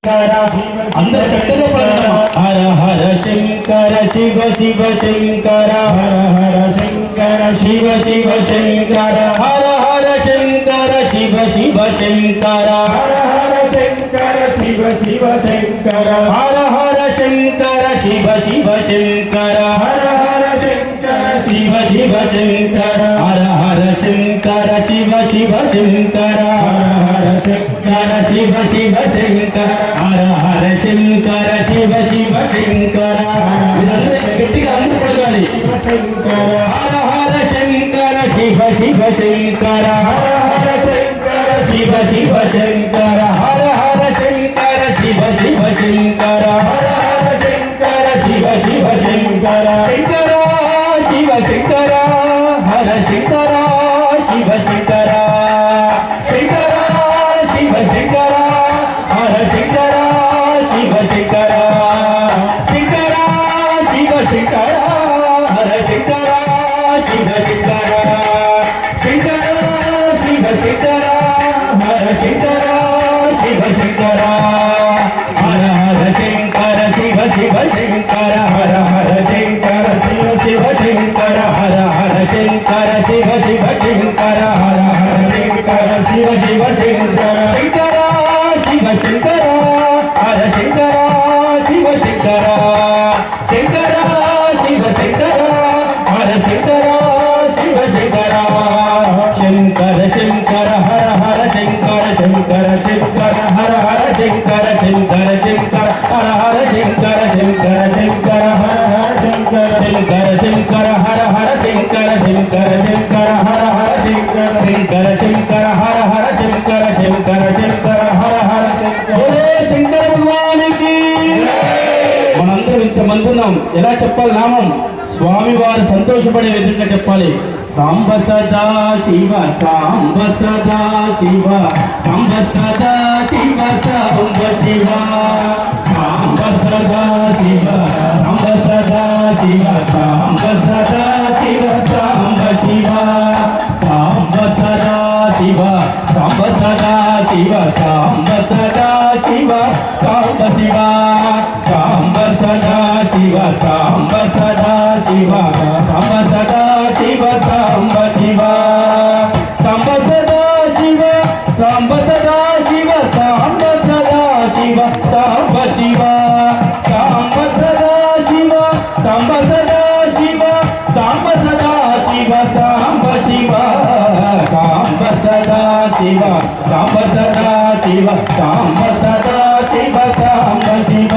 అందరూ చక్కగా పడడం. హర హర శంకర శివ శివ శంకర హర హర శంకర శివ శివ శంకర హర హర శంకర శివ శివ శంకర హర హర శంకర శివ శివ శంకర హర హర శంకర శివ శివ శంకర హర హర శంకర శివ శివ శంకర హర హర శంకర శివ శివ శంకర హర హర శంకర శివ శివ శంకర హర హర శంకర శివ శివ శంకర గట్టిగా అందరూ పలకాలి. హర హర శంకర శివ శివ శంకర హర హర శంకర శివ శివ శంకర హర హర శంకర శివ శివ శంకర హర హర శంకర శివ శివ శంకర శంకర శివ శంకర హర శంకర శివ శంకర శంకర శివ శంకర హర శంకర శివ శంకర శంకర శివ శంకర హర శంకర శివ శంకర శంకర శివ శంకర హర శంకర శివ శంకర హర హర శంకర శివ శివ శంకర హర హర శంకర శివ శివ శంకర హర హర శంకర శివ శివ శంకర హర హర శంకర శివ శివ శంకర శంకర శివ శంకర హర శంకర శివ శంకర శంకర శివ శంకర హర శంకర శివ శంకర శంకర శంకర హర హర శంకర శంకర శంకర హర హర శంకర శంకర శంకర హర హర శంకర శంకర శంకర హర హర శంకర శంకర శంకర హర హర శంకర శంకర శంకర హర హర శంకర శంకర శంకర హర హర శంకర శంకర శంకర హర హర శంకర శంకర భగవానికి. మనందరం ఇంతమంది ఉన్నాం. ఎలా చెప్పాలి నామం? స్వామి వారు సంతోషపడే విధంగా చెప్పాలి. సాంబ సదా శివ సాంబ సదా శివ సాంబ సదా శివ సాంబ శివ సాంబ సదా శివ సాంబ సదా శివ సాంబ సదా శివ సాంబ శివ సాంబ సదా శివ సాంబ సదా శివ సాంబ సదా శివ సాంబ శివ సాంబ సదా శివ సాంబ సదా శివ సాంబ సదా శివ సాంబ శివ సాంబ సదా శివ సాంబ సదా శివ సాంబ సదా శివ సాంబ శివ సాంబ సదా శివ సాంబ సదా శివ సాంబ సదా శివ సాంబ శివ సాంబ సదా శివ సాంబ సదా శివ సాంబ సదా శివ సాంబ శివ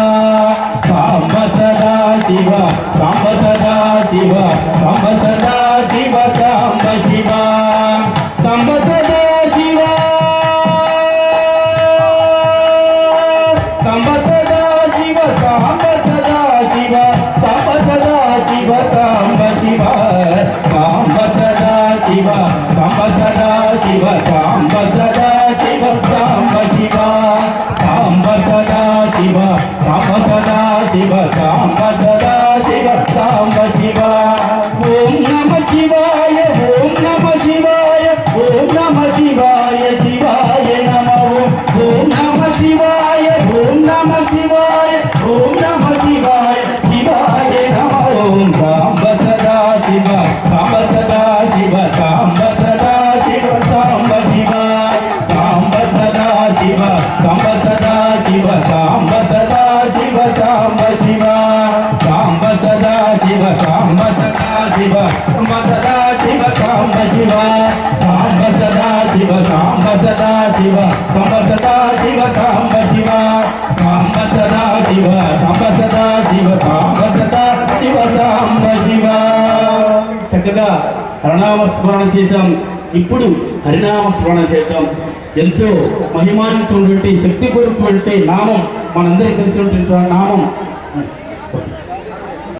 సాంబ సదా శివ సాంబ సదా శివ సాంబ సదా శివ సాంబ శివ సాంబ సదా శివ సాంబ సదా శివ సాంబ సదా శివ సాంబ సదా శివ సాంబ శివ సాంబ సదా శివ సాంబ సదా శివ సాంబ సదా శివ సాంబ శివ సాంబ సదా శివ సాంబ సదా శివ సాంబ సదా శివ సాంబ శివ ఓం నమ శివాయ ఓం నమ శివాయ ఓం నమ శివాయ శివాయ నమో ఓం నమ శివాయ ఓం నమ శివాయ ఓం నమ శివాయ శివాయ నమో సాంబ సదా శివ సాంబ సదా శివ సాంబ సదా శివ సాంబ శివ సాంబ సదా శివ సాంబ సదా శివ సాంబ సదా శివ సాంబ శివ సాంబ సదా శివ సాంబ సదా శివ సాంబ సదా శివ సాంబ శివ సాంబ సదా శివ సాంబ సదా శివ సాంబ సదా శివ సాంబ శివ సాంబ సదా శివ సాంబ సదా శివ సాంబ సదా శివ సాంబ శివ. చక్కగా హరినామస్మరణ చేశాం. ఇప్పుడు హరినామస్మరణ చేద్దాం. ఎంతో మహిమాన్వితమైనటువంటి శక్తిపూర్వకమైనటువంటి నామం, మనందరికీ తెలిసినటువంటి నామం